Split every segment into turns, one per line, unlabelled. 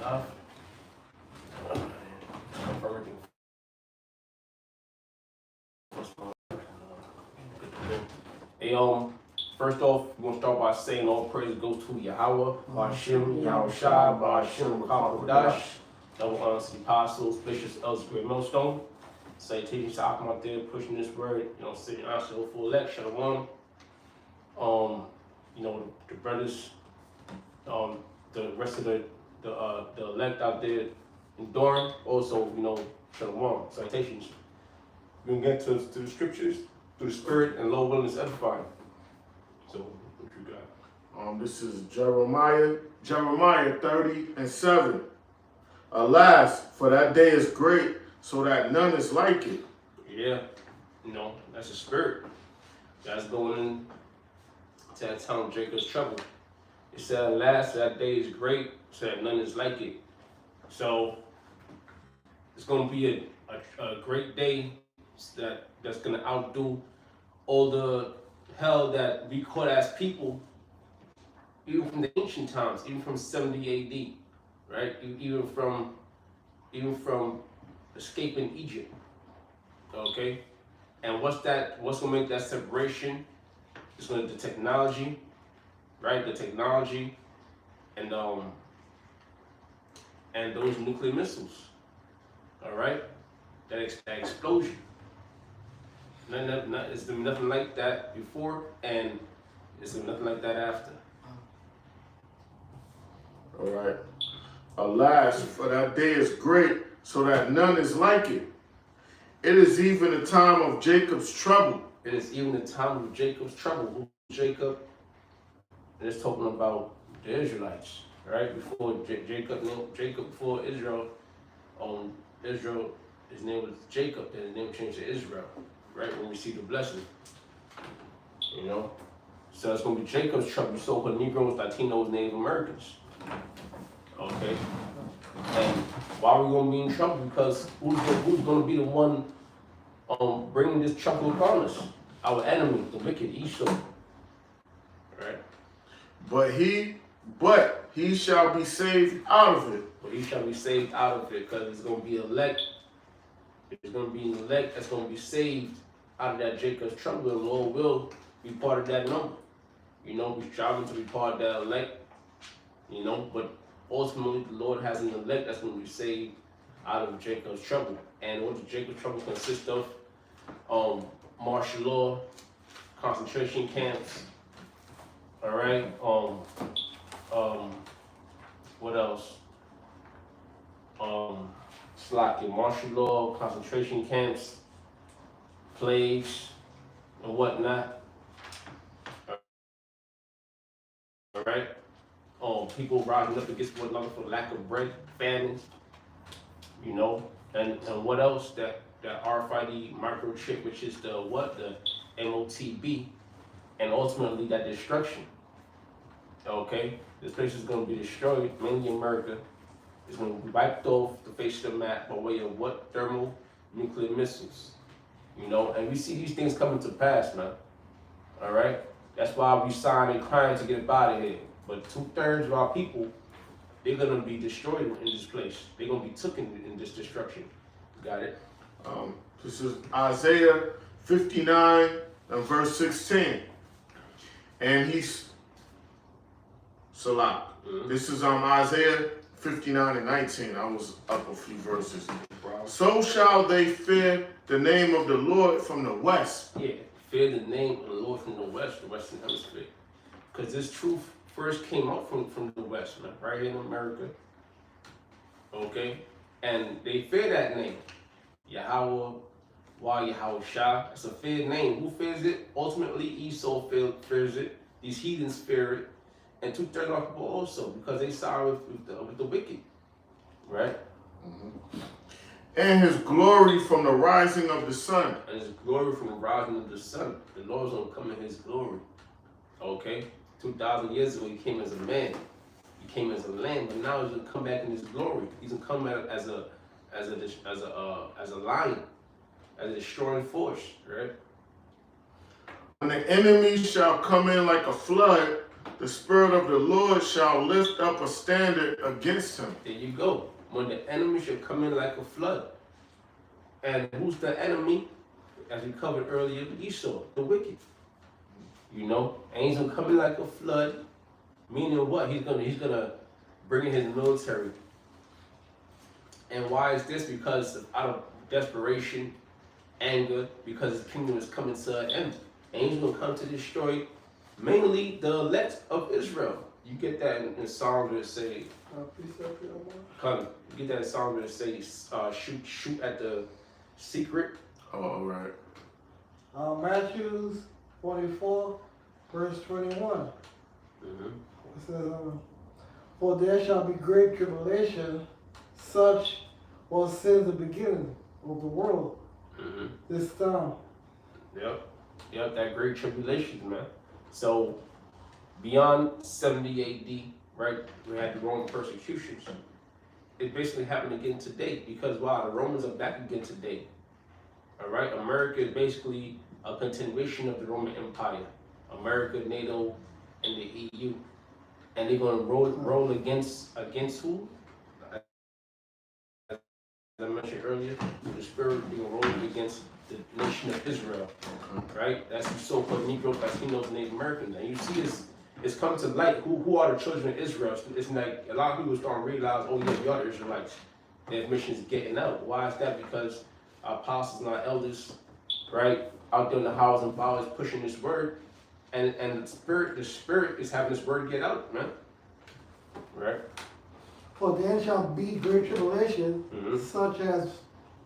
live. Hey, first off, we're gonna start by saying all praise goes to Yahweh, Hashem, Yahweh Shai, Hashem, Kakodash, double honors to the apostles, bishops, elders, great millstone. Salutations to Akim out there pushing this word, sitting honest to full elect, Shalom. The brothers, the rest of the elect out there enduring, also, Shalom, salutations. We're gonna get to the scriptures, through the spirit and low willingness edifying. So, what you got?
This is Jeremiah 30:7. Alas, for that day is great, so that none is like it.
Yeah, that's the spirit. That's going in to that time of Jacob's trouble. It said, alas, that day is great, so that none is like it. So, it's going to be a great day that's going to outdo all the hell that we caught as people, even from the ancient times, even from 70 AD, right? Even from escaping Egypt, okay? And what's gonna make that separation? It's gonna be the technology, right? The technology and those nuclear missiles, all right? That explosion. It's been nothing like that before, and it's been nothing like that after.
All right. Alas, for that day is great, so that none is like it. It is even the time of Jacob's trouble.
It is even the time of Jacob's trouble. Who's Jacob? And it's talking about the Israelites, right? Before Jacob before Israel, Israel, his name was Jacob, then his name changed to Israel. Right, when we see the blessing, so it's gonna be Jacob's trouble. You so-called Negroes, Latinos, Native Americans. Okay, and why are we gonna be in trouble? Because who's gonna be the one bringing this trouble upon us? Our enemy, the wicked Esau. Right.
But he shall be saved out of it.
But he shall be saved out of it, because it's gonna be elect. There's going to be an elect that's going to be saved out of that Jacob's trouble, and the Lord will be part of that number. We're striving to be part of that elect, but ultimately the Lord has an elect that's going to be saved out of Jacob's trouble. And what the Jacob's trouble consists of, martial law, concentration camps, all right, what else? Martial law, concentration camps, plagues, and whatnot. All right. People rising up against one another for lack of bread, famine. And what else? That RFID microchip, which is the MOTB, and ultimately that destruction. Okay, this place is going to be destroyed, mainly America. It's going to be wiped off the face of the map by way of what? Thermonuclear missiles. And we see these things coming to pass, man. All right? That's why we signed and crying to get up out of here. But 2/3 of our people, they're going to be destroyed in this place. They're going to be taken in this destruction. Got it?
This is Isaiah 59 and verse 16. And he's Salah. This is Isaiah 59:19. I was up a few verses. So shall they fear the name of the Lord from the west.
Yeah, fear the name of the Lord from the west, the Western Hemisphere. Because this truth first came out from the west, man, right here in America. Okay? And they fear that name. Yahweh, Yahweh Shai. It's a feared name. Who fears it? Ultimately, Esau fears it. These heathens fear it. And 2/3 of our people also, because they side with the wicked, right?
Mm-hmm. And his glory from the rising of the sun.
And his glory from the rising of the sun. The Lord's gonna come in his glory. Okay? 2,000 years ago, he came as a man. He came as a lamb, but now he's gonna come back in his glory. He's gonna come out as a lion, as a destroying force, right?
When the enemy shall come in like a flood, The Spirit of the Lord shall lift up a standard against him.
There you go. When the enemy shall come in like a flood. And who's the enemy? As we covered earlier, Esau, the wicked. You know, and he's gonna come in like a flood. Meaning what? He's gonna bring in his military. And why is this? Because out of desperation, anger, because his kingdom is coming to an end. And he's gonna come to destroy mainly the elect of Israel. You get that in Psalms where it say, you get that in Psalms where it says, shoot at the secret.
Oh, all right.
Matthew 24, verse 21.
Mm-hmm.
It says, for there shall be great tribulation, such was since the beginning of the world,
Mm-hmm.
this time.
Yep, that great tribulation, man. So, beyond 70 AD, right, we had the Roman persecutions. It basically happened again today because, wow, the Romans are back again today. All right, America is basically a continuation of the Roman Empire. America, NATO, and the EU. And they're going to roll against who? As I mentioned earlier, the Spirit being rolled against the nation of Israel, right? That's the so-called Negro, Latinos, and Native Americans. And you see it's come to light who are the children of Israel. It's like a lot of people starting to realize, oh yeah, we are the Israelites. Their mission is getting out. Why is that? Because our apostles and our elders, right, out there in the houses and bowers pushing this word, and the spirit is having this word get out, man. Right?
For there shall be great tribulation, such as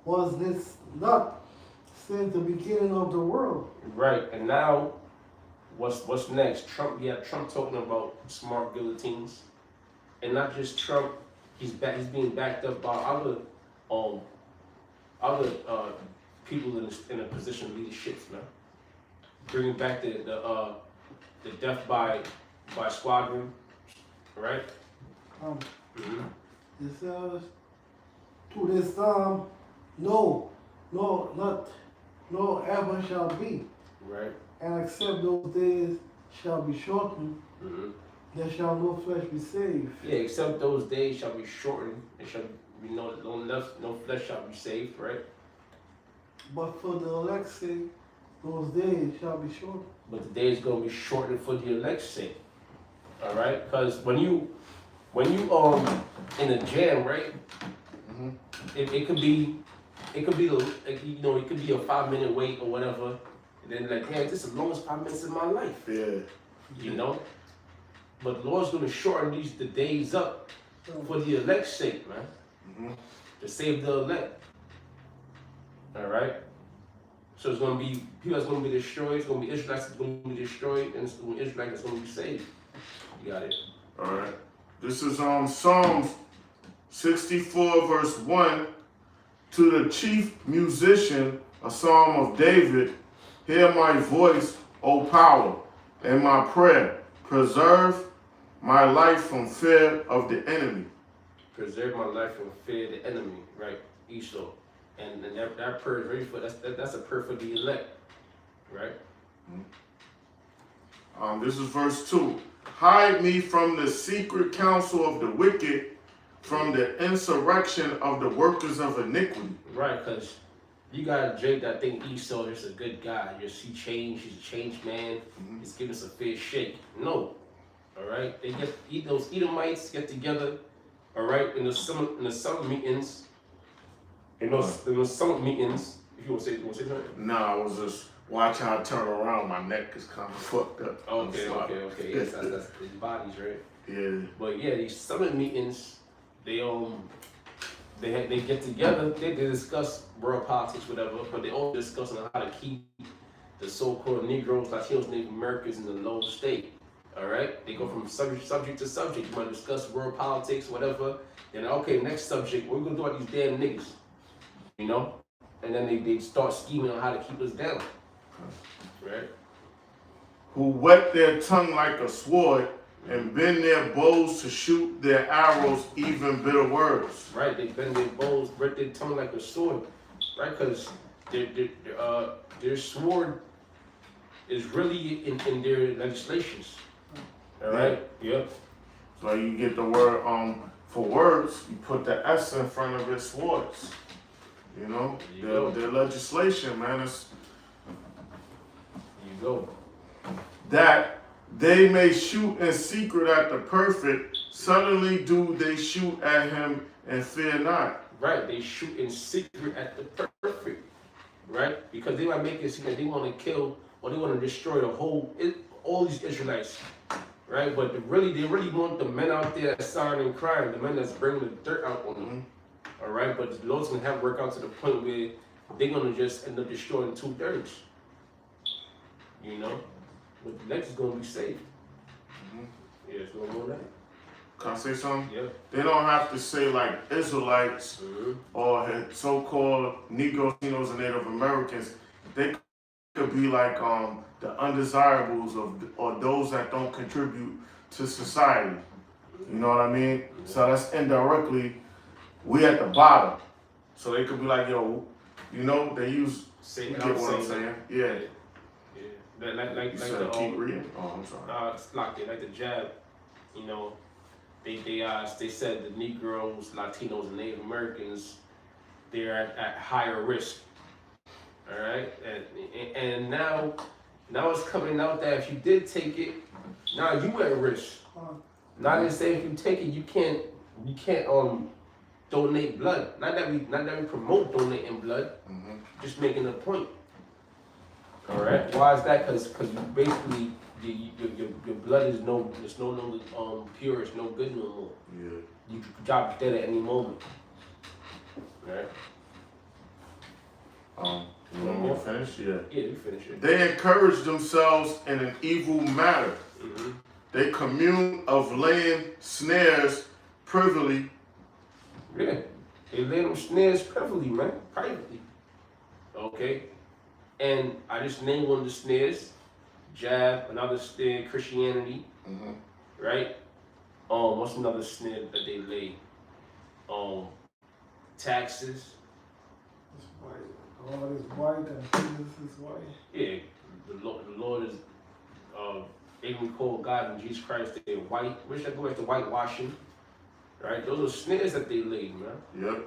was this not since the beginning of the world.
Right, and now, what's next? Trump, you have Trump talking about smart guillotines, and not just Trump. He's being backed up by other people in a position of leadership, man. Bringing back the death by squadron, right?
It says, to this time, no ever shall be.
Right.
And except those days shall be shortened, there shall no flesh be saved.
Yeah, except those days shall be shortened, there shall be no flesh shall be saved, right?
But for the elect's sake, those days shall be shortened.
But the day is going to be shortened for the elect's sake. All right, because when you in a jam, right? It could be like, you know, it could be a 5-minute wait or whatever, and then like, damn, this is the longest 5 minutes of my life.
Yeah.
You know, but the Lord's going to shorten the days up for the elect's sake, man. To save the elect. All right. So it's going to be people that's going to be destroyed. It's going to be Israelites that's going to be destroyed, and it's going to be Israelites that's going to be saved. You got it.
All right. This is Psalms 64, verse 1. To the chief musician, a psalm of David, hear my voice, O power, and my prayer. Preserve my life from fear of the enemy.
Preserve my life from fear of the enemy, right? Esau. And that prayer is very for that's a prayer for the elect, right?
This is verse 2. Hide me from the secret counsel of the wicked, from the insurrection of the workers of iniquity.
Right, because you got Jake that think Esau is a good guy. He's a changed man. He's giving us a fair shake. No, all right. Those Edomites get together, all right, in the summer meetings. In those summer meetings, if you want to say something.
No, I was just watching how I turn around. My neck is kind of fucked up.
Okay. Yes, that's his bodies, right?
Yeah.
But yeah, these summit meetings, they get together, they discuss world politics, whatever, but they all discuss on how to keep the so-called Negroes, Latinos, Native Americans in the low state. All right, they go from subject to subject. You want to discuss world politics, whatever. Then okay, next subject, what we gonna do about these damn niggas? You know, and then they start scheming on how to keep us down. Right?
Who whet their tongue like a sword and bend their bows to shoot their arrows, even bitter words.
Right, they bend their bows, break their tongue like a sword, right? Because their sword is really in their legislations, All right. Yep.
So you get the word for words, you put the S in front of it, swords. You know,
There you go.
their legislation, man, is
You go.
that they may shoot in secret at the perfect, suddenly do they shoot at him and fear not.
Right. They shoot in secret at the perfect. Right. Because they might make it seem that they want to kill or they want to destroy all these Israelites. Right. But they really want the men out there that's sighing and crying, the men that's bringing the dirt out on them. All right. But the Lord's gonna have it work out to the point where they're gonna just end up destroying 2/3. You know. But the next is gonna be saved. Yeah, it's no more that.
Can I say something?
Yeah.
They don't have to say like Israelites or so-called Negroes, Latinos, and Native Americans. They could be like the undesirables or those that don't contribute to society. You know what I mean? So that's indirectly we at the bottom. So they could be like, yo, you know, they use.
Say
You
it,
get what I'm saying? Yeah.
Yeah. Like
You
the
said keep reading. Oh, I'm sorry.
it's like the jab, you know, they said the Negroes, Latinos, and Native Americans, they're at higher risk. All right, and now it's coming out that if you did take it, now you at risk. Now they say if you take it, you can't donate blood. Not that we promote donating blood, just making a point. All right. Why is that? Because basically your blood is no longer pure. It's no good no more.
Yeah.
You could drop dead at any moment. All right.
You want me to finish? Yeah.
Yeah, you finish it.
They encourage themselves in an evil matter. They commune of laying snares privily.
Yeah. They lay them snares privately, man. Privately. Okay. And I just named one of the snares. Jab, another snare, Christianity. Right? What's another snare that they lay? Taxes.
It's white. God is white and Jesus is white.
Yeah, the Lord is, they can call God and Jesus Christ, they're white. Which I go back to whitewashing. Right? Those are snares that they laid, man.
Yep.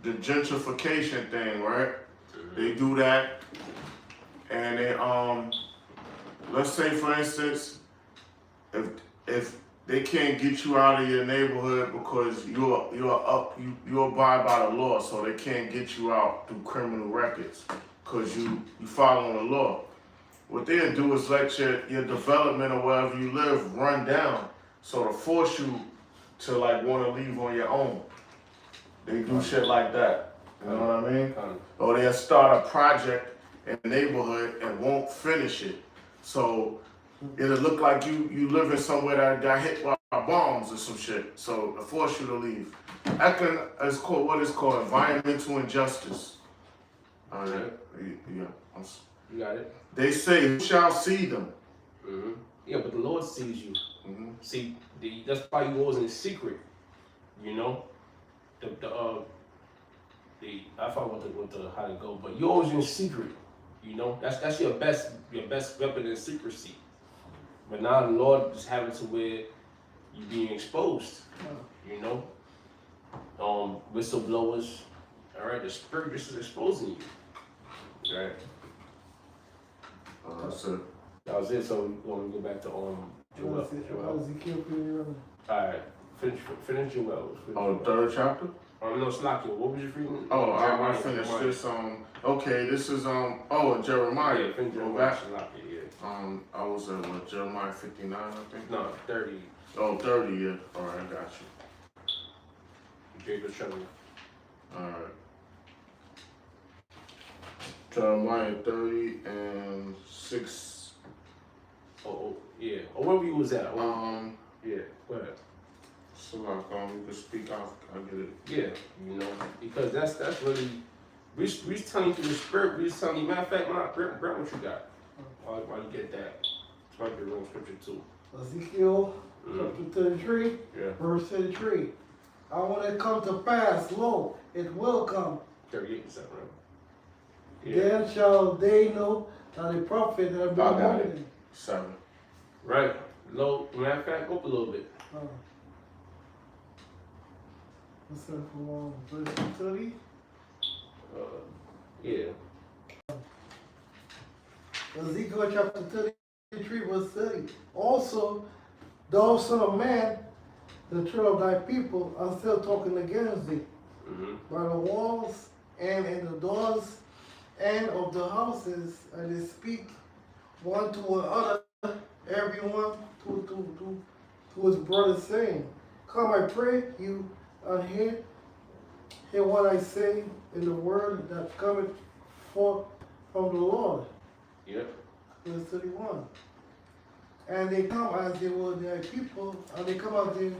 The gentrification thing, right? They do that, and they let's say for instance, if they can't get you out of your neighborhood because you abide by the law, so they can't get you out through criminal records because you following the law. What they'll do is let your development or wherever you live run down, so to force you to like want to leave on your own. They do shit like that. You know what I mean? Or they'll start a project in the neighborhood and won't finish it. So it'll look like you living somewhere that got hit by bombs or some shit. So to force you to leave. That is called what is called environmental injustice. All right. Yeah.
You got it?
They say, who shall see them?
Yeah, but the Lord sees you. See, that's why you always in secret. You know? I forgot how to go, but you're always in secret. You know? That's your best weapon in secrecy. But now the Lord is having to where you being exposed. You know? Whistleblowers. Alright, the Spirit just is exposing you. Right?
That's it.
That was it. So we want to go back to Joel.
Ezekiel period.
Alright, finish Joel.
Oh, the third chapter?
No, Slakia. What was you reading?
Oh, I finished this. Okay, this is Jeremiah.
Yeah, finish
Go
Jeremiah.
back.
Slakia, yeah.
I was at what, Jeremiah 59, I think.
No, 30.
Oh, 30, yeah. All right, I got you.
Jacob's trouble.
All right. Jeremiah 30 and 6.
Oh, yeah. Or where we was at? Yeah, go ahead.
So like, you can speak out. I get it.
Yeah, you know, because that's really, we telling you through the Spirit. We just telling you. Matter of fact, grab what you got. While you get that, it's might be wrong scripture too.
Ezekiel chapter 33, verse 33. And when it come to pass, lo, it will come.
38%, right? Yeah.
Then shall they know that the prophet have been among them.
7.
Right. Low, matter of fact, up a little bit.
What's that from verse 30?
Yeah.
Ezekiel chapter 33, verse 30. Also, thou son of man, the children of thy people are still talking against thee by the walls and in the doors and of the houses, and they speak one to another, everyone to his brother, saying, Come, I pray you, and hear what I say in the word that cometh forth from the Lord.
Yep.
Verse 31. And they come as they were their people, and they come as they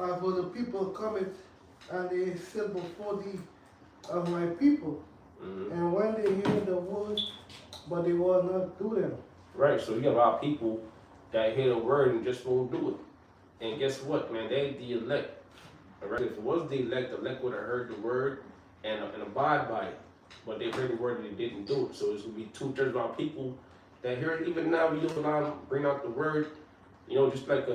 as were the people cometh, and they sit before thee as my people. And when they hear the word, but they will not do them.
Right, so you got a lot of people that hear the word and just won't do it. And guess what, man? They ain't the elect. All right? If it was the elect would have heard the word and abide by it. But they heard the word and they didn't do it. So it's going to be 2/3 of our people that hear it. Even now, we don't bring out the word, you know, just like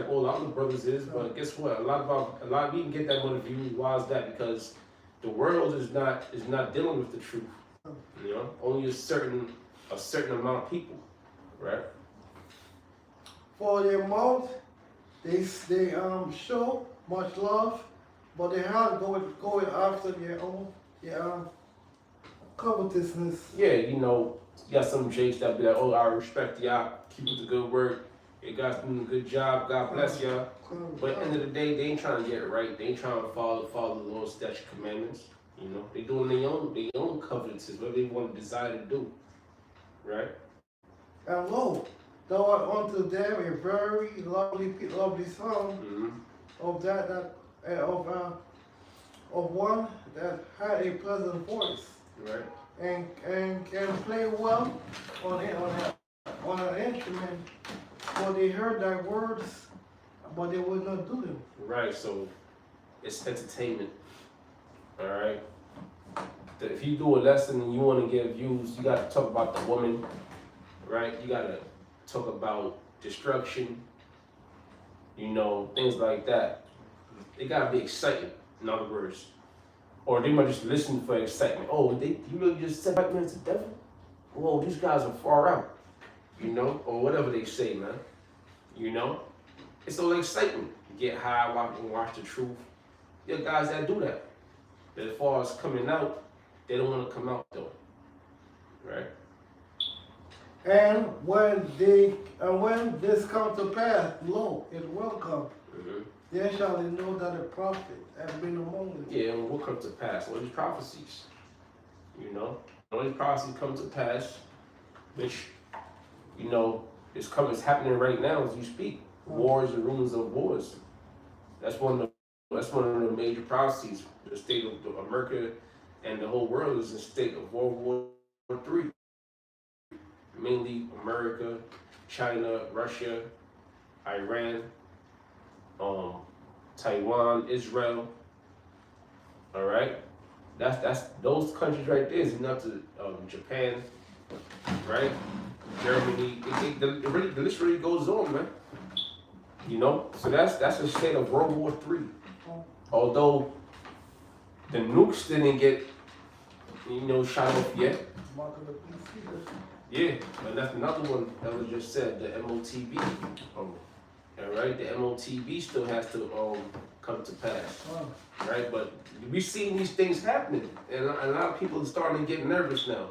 all the other brothers is. But guess what? A lot we can get that much views. Why is that? Because the world is not dealing with the truth. You know, only a certain amount of people, right?
For their mouth, they show much love, but their heart going after their own covetousness.
Yeah, you know, you got some jakes that be like, oh, I respect y'all, keep up the good work. You guys doing a good job, God bless y'all. But at the end of the day, they ain't trying to get it right. They ain't trying to follow the Lord's statute commandments. You know, they doing their own covetousness, what they want to desire to do, right?
And lo, thou art unto them a very lovely song of of one that had a pleasant voice,
right?
And can play well on an instrument. For they heard thy words, but they would not do them.
Right. So it's entertainment. All right. If you do a lesson and you want to get views, you got to talk about the woman, right? You got to talk about destruction, you know, things like that. It got to be exciting, in other words. Or they might just listen for excitement. Oh, you really just said white man's the devil? Whoa, these guys are far out, you know, or whatever they say, man. You know, it's all excitement. You get high, watch the truth. There are guys that do that. But as far as coming out, they don't want to come out though, right?
And when this come to pass, lo, it will come. Then shall they know that a prophet has been among them.
Yeah, and what comes to pass? All these prophecies, you know, all these prophecies come to pass, which, you know, it's happening right now as you speak. Wars and rumors of wars. That's one of the major prophecies. The state of America and the whole world is in a state of World War III. Mainly America, China, Russia, Iran, Taiwan, Israel. All right, that's those countries right there is enough to Japan, right? Germany. The list really goes on, man. You know, so that's a state of World War III. Although the nukes didn't get, you know, shot off yet. Yeah, but that's another one that was just said, the MOTB. All right, the MOTB still has to come to pass. Right, but we've seen these things happening, and a lot of people are starting to get nervous now.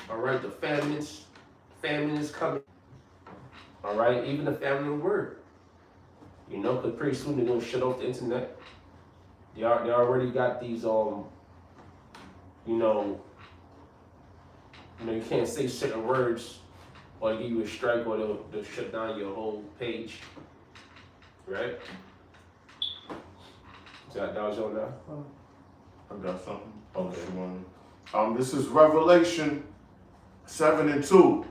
All right, the famine is coming. All right, even the famine of word. You know, because pretty soon they're gonna shut off the internet. They already got these you know, you can't say certain words or give you a strike or they'll shut down your whole page. Right? That was on that?
I got something.
Okay.
This is Revelation 7:2.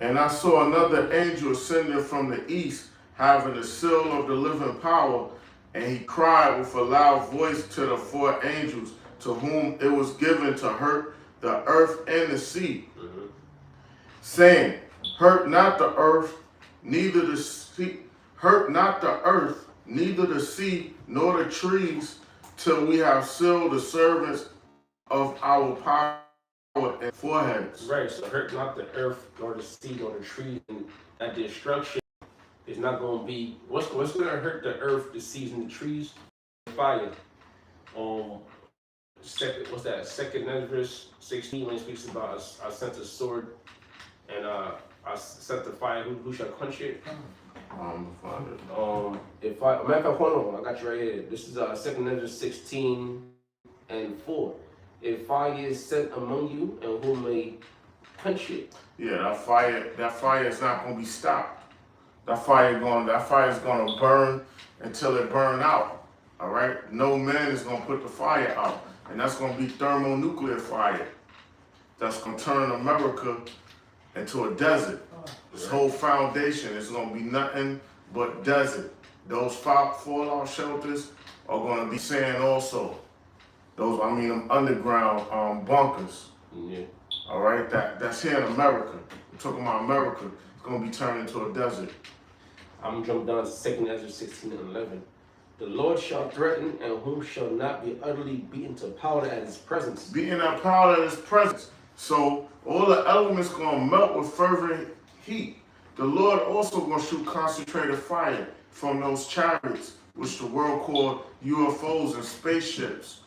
And I saw another angel ascending from the east, having the seal of the living power, and he cried with a loud voice to the 4 angels, to whom it was given to hurt the earth and the sea, saying, Hurt not the earth, neither the sea, hurt not the earth, neither the sea nor the trees, till we have sealed the servants of our power and foreheads.
Right, so hurt not the earth, nor the sea, nor the trees, and that destruction is not going to be, what's going to hurt the earth, the seas, and the trees? Fire. Second Ezra 16, when it speaks about, I sent a sword, and I sent the fire, who shall quench it?
Find it.
Matter of fact, hold on, I got you right here. This is 2 Ezra 16 and 4. If fire is set among you, and who may quench it?
Yeah, that fire is not gonna be stopped. That fire is gonna burn until it burn out. All right? No man is gonna put the fire out. And that's gonna be thermonuclear fire. That's gonna turn America into a desert. This whole foundation is gonna be nothing but desert. Those fallout shelters are gonna be sand also. Them underground bunkers.
Yeah.
All right, that's here in America. I'm talking about America. It's gonna be turned into a desert.
I'm gonna jump down to 2 Ezra 16 and 11. The Lord shall threaten, and whom shall not be utterly beaten to powder at his presence.
Beating that powder at his presence. So all the elements gonna melt with fervent heat. The Lord also gonna shoot concentrated fire from those chariots, which the world called UFOs and spaceships.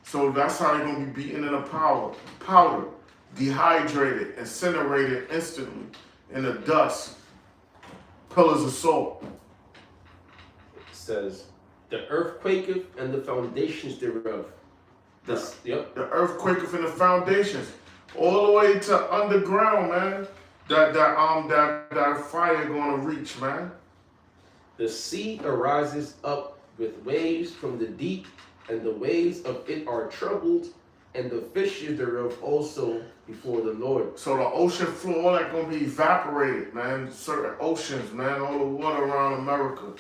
So that's how they're gonna be beaten in the powder, dehydrated, incinerated instantly in the dust, pillars of salt.
It says, the earth quaketh and the foundations thereof. Yep.
The earth quaketh in the foundations, all the way to underground, man. That fire gonna reach, man.
The sea arises up with waves from the deep, and the waves of it are troubled, and the fishes thereof also before the Lord.
So the ocean floor, all that gonna be evaporated, man. Certain oceans, man, all the water around America.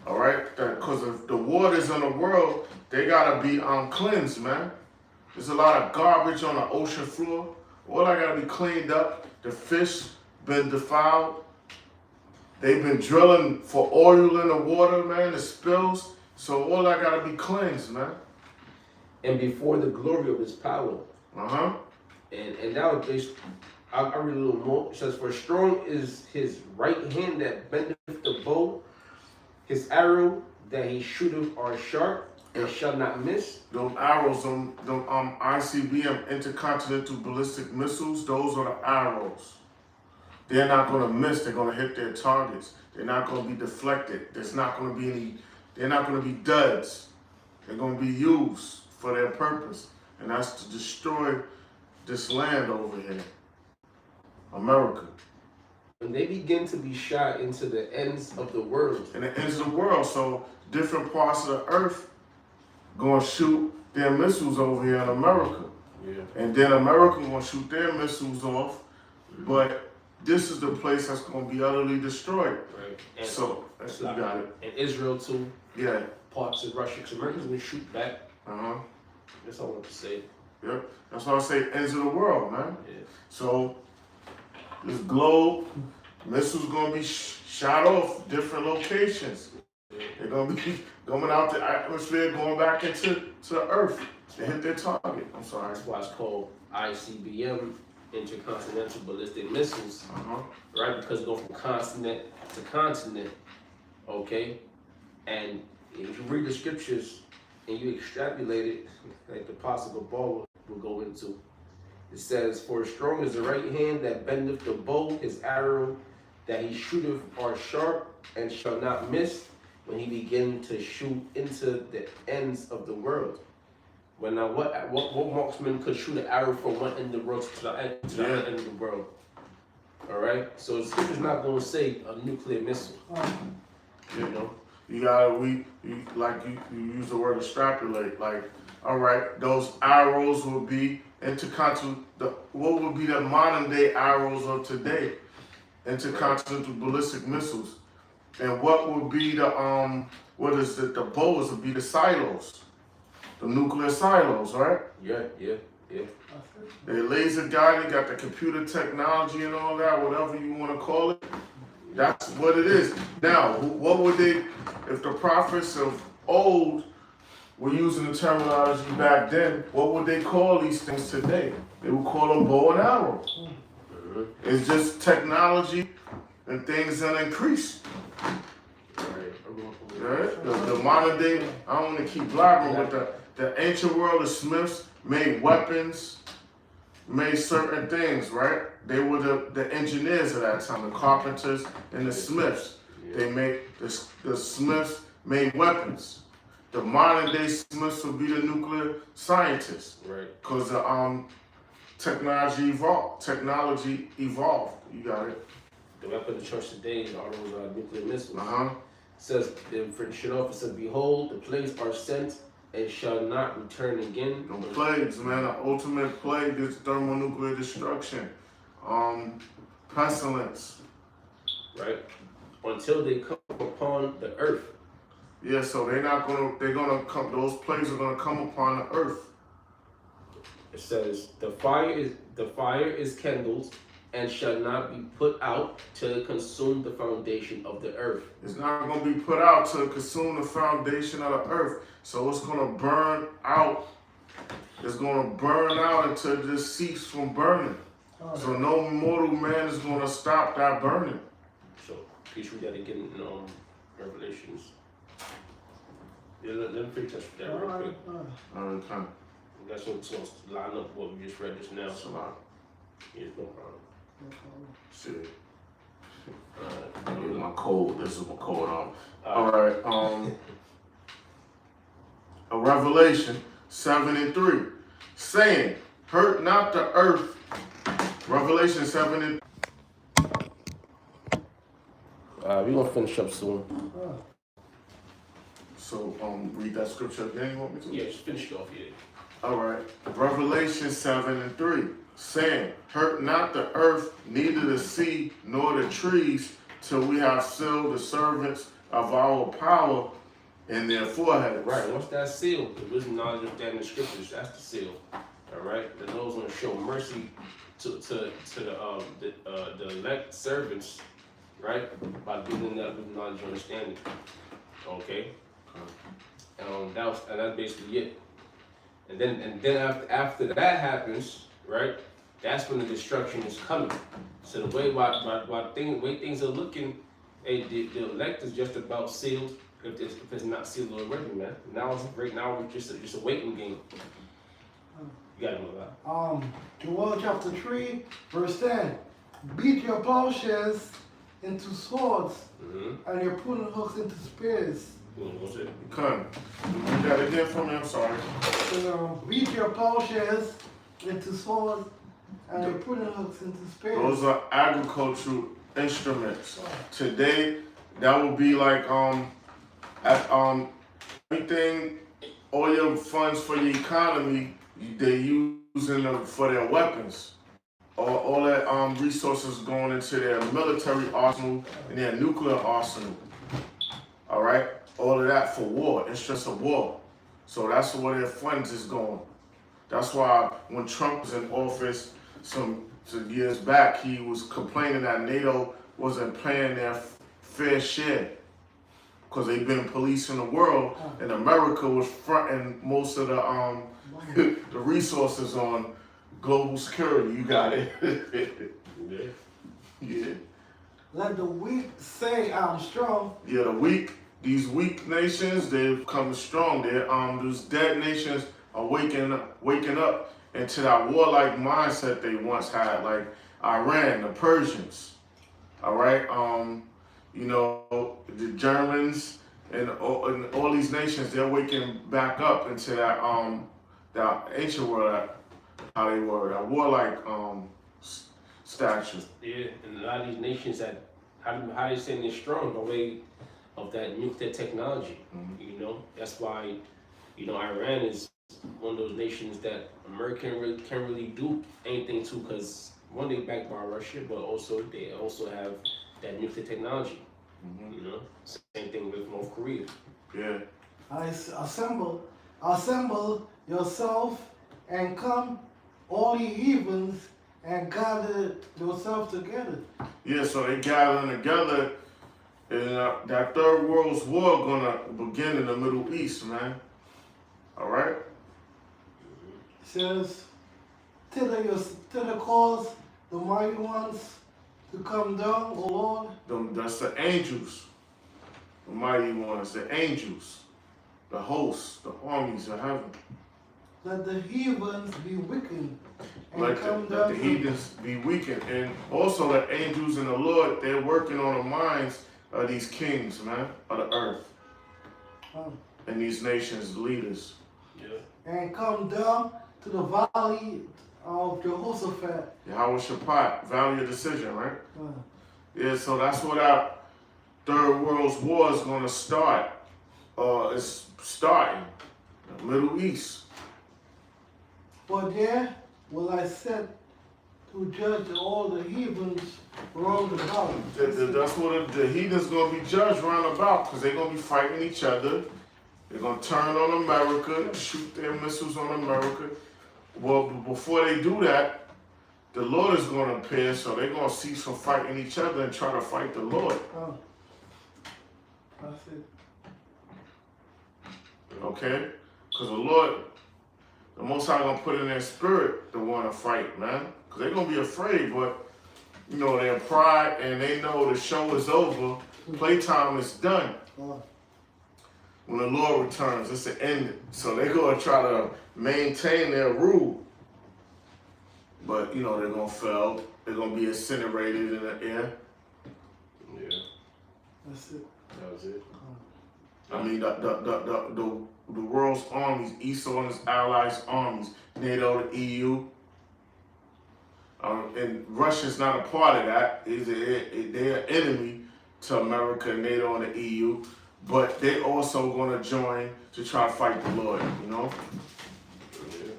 All right, because of the waters in the world, they gotta be cleansed, man. There's a lot of garbage on the ocean floor. All that gotta be cleaned up. The fish been defiled. They've been drilling for oil in the water, man. The spills. So all that gotta be cleansed, man.
And before the glory of his power.
Uh-huh.
And now I read a little more. It says, for strong is his right hand that bendeth the bow. His arrow that he shooteth are sharp and shall not miss.
Those arrows, them ICBM, intercontinental ballistic missiles, those are the arrows. They're not gonna miss, they're gonna hit their targets. They're not gonna be deflected. They're not gonna be duds. They're gonna be used for their purpose. And that's to destroy this land over here. America.
When they begin to be shot into the ends of the world.
And the ends of the world, so different parts of the earth gonna shoot their missiles over here in America.
Yeah.
And then America gonna shoot their missiles off, but this is the place that's gonna be utterly destroyed.
Right. And
So you got it.
And Israel too.
Yeah.
Parts of Russia, because Americans will shoot back.
Uh-huh.
That's all I want to say.
Yep. That's why I say ends of the world, man.
Yeah.
So this globe, missiles gonna be shot off different locations. They're gonna be going out the atmosphere, going back into the earth to hit their target. I'm sorry.
That's why it's called ICBM, intercontinental ballistic missiles,
Uh-huh.
right? Because it goes from continent to continent, okay? And if you read the scriptures and you extrapolate it, like the Apostle Paul will go into, it says, for strong is the right hand that bendeth the bow, his arrow that he shooteth are sharp and shall not miss when he begin to shoot into the ends of the world. Well, now, what marksman could shoot an arrow from one end of the world to the other end of the world? All right, so the scripture's not going to say a nuclear missile. You know,
You gotta you use the word extrapolate. Like, all right, those arrows will be intercontinental. What would be the modern day arrows of today? Intercontinental ballistic missiles. And what would be the the bows would be the silos, the nuclear silos, right?
yeah. Yeah.
They laser guided, got the computer technology and all that, whatever you want to call it. That's what it is. Now, what would they, if the prophets of old were using the terminology back then, what would they call these things today? They would call them bow and arrow. It's just technology and things that increase. Right? The modern day, I don't want to keep blabbering, but the ancient world of Smiths made weapons, made certain things, right? They were the engineers of that time, the carpenters and the smiths. They made, the smiths made weapons. The modern day smiths would be the nuclear scientists.
Right.
Because the technology evolved. You got it.
The weapon of the church today are those nuclear missiles.
Uh-huh.
Says the French officer, behold, the plagues are sent and shall not return again.
The plagues, man, the ultimate plague is thermonuclear destruction. Pestilence.
Right? Until they come upon the earth.
Yeah, so they're gonna come, those plagues are gonna come upon the earth.
It says, the fire is kindled and shall not be put out till it consume the foundation of the earth.
It's not going to be put out to consume the foundation of the earth. So it's going to burn out. It's going to burn out until it just ceases from burning. So no mortal man is going to stop that burning.
So, please read that again in Revelations. Yeah, let me finish that real quick.
Okay.
That's what's going to line up what we just read just now.
That's a lot.
Yeah, no problem.
Shit. Here's my code. This is my code on.
All
Alright, a Revelation 7:3, saying, hurt not the earth. Revelation 7:3.
We're going to finish up soon.
So, read that scripture again, you want me to?
Yeah, just finish it off here.
Alright, Revelation 7:3, saying, hurt not the earth, neither the sea, nor the trees, till we have sealed the servants of our power in their foreheads.
Right, once that's sealed, the wisdom, knowledge of that in the scriptures, that's the seal. Alright? The Lord's going to show mercy to the elect servants, right? By giving them that wisdom, knowledge, and understanding. Okay? That's basically it. And then after that happens, right? That's when the destruction is coming. So the way things are looking, the elect is just about sealed. If it's not sealed already, man. Now it's just a waiting game. You gotta know that.
Joel chapter 3, verse 10. Beat your plowshares into swords, and your pruning hooks into spears.
What's it?
Come. You got it again for me? I'm sorry.
Beat your plowshares into swords, and your pruning hooks into spears.
Those are agricultural instruments. Today, that would be like everything, all your funds for your economy, they using them for their weapons. All that resources going into their military arsenal and their nuclear arsenal. All right, all of that for war, instruments of war. So that's where their funds is going. That's why when Trump was in office some years back, he was complaining that NATO wasn't paying their fair share because they've been policing the world, and America was fronting most of the the resources on global security. You got it.
Yeah.
Yeah.
Let the weak say I'm strong.
Yeah, these weak nations, they've become strong. Those dead nations are waking up into that warlike mindset they once had, like Iran, the Persians. All right, the Germans and all these nations, they're waking back up into that ancient world, how they were, that warlike stature.
Yeah, and a lot of these nations how they saying they're strong by way of that nuclear technology. You know, that's why, Iran is one of those nations that America can't really do anything to, because one, they backed by Russia, but also they also have that nuclear technology. You know, same thing with North Korea.
Yeah.
Assemble yourself and come all the heathens and gathered themselves together.
Yeah, so they gathering together, and that third world war gonna begin in the Middle East, man. All right.
It says, till the cause the mighty ones to come down, O Lord.
That's the angels, the mighty ones, the angels, the hosts, the armies of heaven.
Let the heathens be weakened and
Let
come
the
down.
heathens be weakened. And also the angels and the Lord, they're working on the minds of these kings, man, of the earth. And these nations' leaders.
Yeah.
And come down to the valley of Jehoshaphat.
Yahweh Shaphat, Valley of Decision, right?
Uh,
Yeah, so that's what our third world war is going to start. It's starting. The Middle East.
For there will I set to judge all the heathens round about.
That's what the heathens going to be judged round about, because they're going to be fighting each other. They're going to turn on America, shoot their missiles on America. Well, before they do that, the Lord is going to appear, so they're going to cease from fighting each other and try to fight the Lord.
That's it.
Okay? Because the Lord, the Most High going to put in their spirit to want to fight, man. Because they're going to be afraid, but, you know, their pride, and they know the show is over, playtime is done. When the Lord returns, it's the end. So they're going to try to maintain their rule. But, you know, they're going to fail. They're going to be incinerated in the air.
Yeah.
That's it.
That was it.
I mean, the world's armies, Esau and his allies' armies, NATO, the EU, and Russia's not a part of that. They're an enemy to America, NATO, and the EU, but they're also going to join to try to fight the Lord, you know?
Yeah.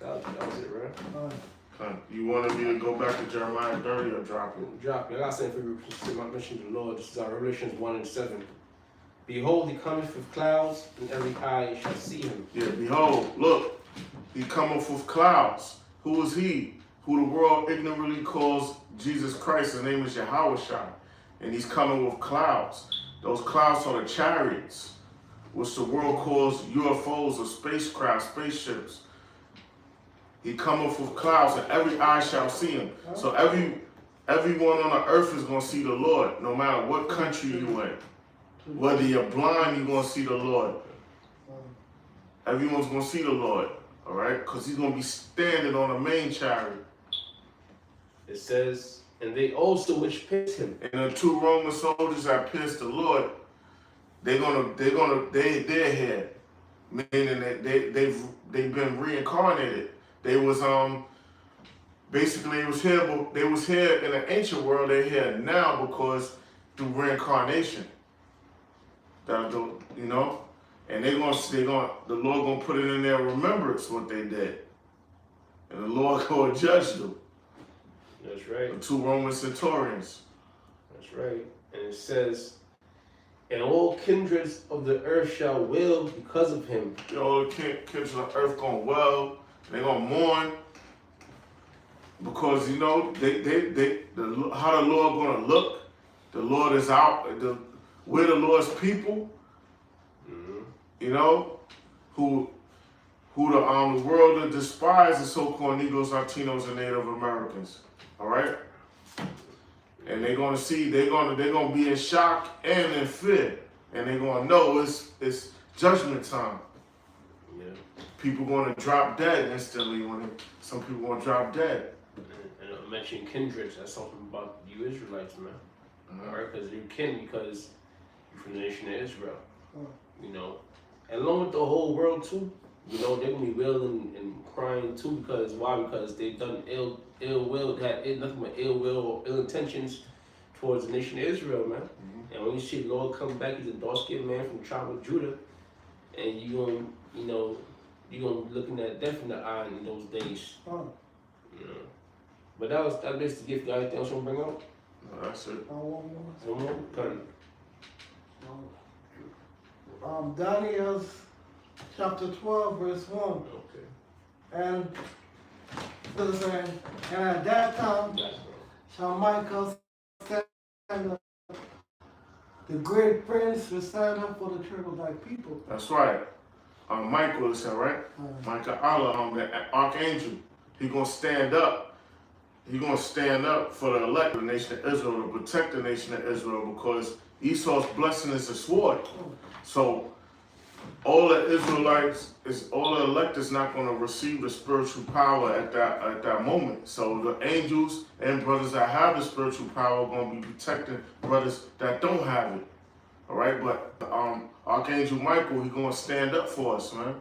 That was it, right?
You wanted me to go back to Jeremiah 30 or drop it?
Drop it. I got something for you to my mission to the Lord. This is our Revelations 1:7. Behold, he cometh with clouds, and every eye shall see him.
Yeah, behold, look, he cometh with clouds. Who is he? Who the world ignorantly calls Jesus Christ. His name is Yahushua. And he's coming with clouds. Those clouds are the chariots, which the world calls UFOs or spacecraft, spaceships. He cometh with clouds, and every eye shall see him. So everyone on the earth is going to see the Lord, no matter what country you in. Whether you're blind, you're going to see the Lord. Everyone's going to see the Lord, all right? Because he's going to be standing on the main chariot.
It says, and they also which pierced him.
And the two Roman soldiers that pierced the Lord, they're here, meaning that they've been reincarnated. They was basically it was here, but they was here in the ancient world. They're here now because through reincarnation. You know, and the Lord gonna put it in their remembrance what they did, and the Lord gonna judge them.
That's right.
The two Roman centurions.
That's right. And it says, and all kindreds of the earth shall wail because of him.
All the kids of the earth gonna wail. They're gonna mourn because, you know, how the Lord gonna look. The Lord is out. We're the Lord's people.
Mm-hmm.
You know, who the world that despise the so-called Negros, Latinos, and Native Americans. All right, and they're gonna be in shock and in fear, and they're gonna know it's judgment time.
Yeah.
People gonna drop dead instantly some people gonna drop dead.
And I mentioned kindreds. That's something about you Israelites, man. All right, because you're kin because you're from the nation of Israel. You know, and along with the whole world too. You know, they're gonna be wailing and crying too because why? Because they've done ill will, had nothing but ill will or ill intentions towards the nation of Israel, man. Mm-hmm. And when you see the Lord come back, he's a dark-skinned man from the tribe of Judah, and you're gonna be looking at death in the eye in those days. You know. But that's the gift. Got anything else you want to bring out?
No, that's it.
One more?
Daniel's chapter 12, verse 1.
Okay.
And it says, and at that time shall Michael stand up, the great prince will stand up for the church of thy people.
That's right. Michael is that right? Michael Allah, the archangel. He gonna stand up. He gonna stand up for the elect of the nation of Israel, to protect the nation of Israel, because Esau's blessing is a sword. So all the Israelites all the elect is not gonna receive the spiritual power at that moment. So the angels and brothers that have the spiritual power are gonna be protecting brothers that don't have it. All right, but Archangel Michael, he gonna stand up for us, man.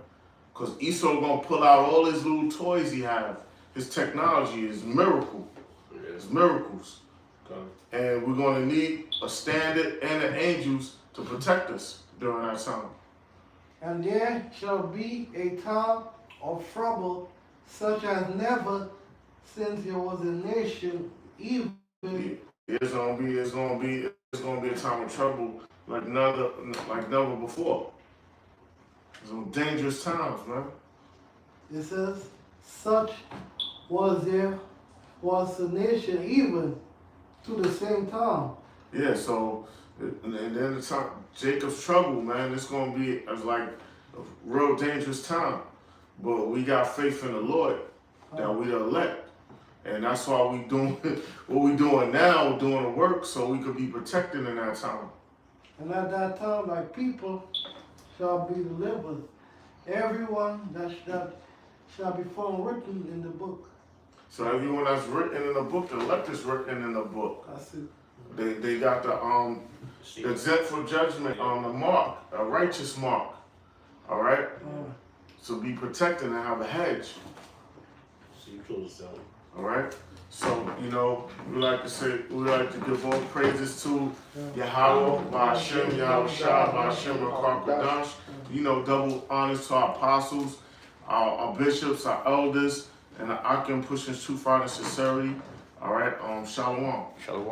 Cause Esau gonna pull out all his little toys he have, his technology, his miracles,
Okay.
and we're gonna need a standard and the angels to protect us during that time.
And there shall be a time of trouble, such as never since there was a nation, even
It's gonna be a time of trouble like never before. Some dangerous times, man.
it says, such was the nation even to the same time.
Yeah, so and then the time Jacob's trouble, man, it's gonna be like a real dangerous time. But we got faith in the Lord that we the elect. And that's why we doing what we doing now, we're doing the work so we could be protected in that time.
And at that time, thy people shall be delivered, everyone that shall be found written in the book.
So everyone that's written in the book, the elect is written in the book.
That's it.
They got the exempt from judgment on the mark, a righteous mark. All right? So be protected and have a hedge.
So you close this out.
All right? So, we like to give all praises to Yahweh, Ba'ashem, Yahweh Shah, Ba'ashem, Rakar Kadash. Double honors to our apostles, our bishops, our elders, and the Akim pushing truth, out, and sincerity. All right? Shalom.
Shalom.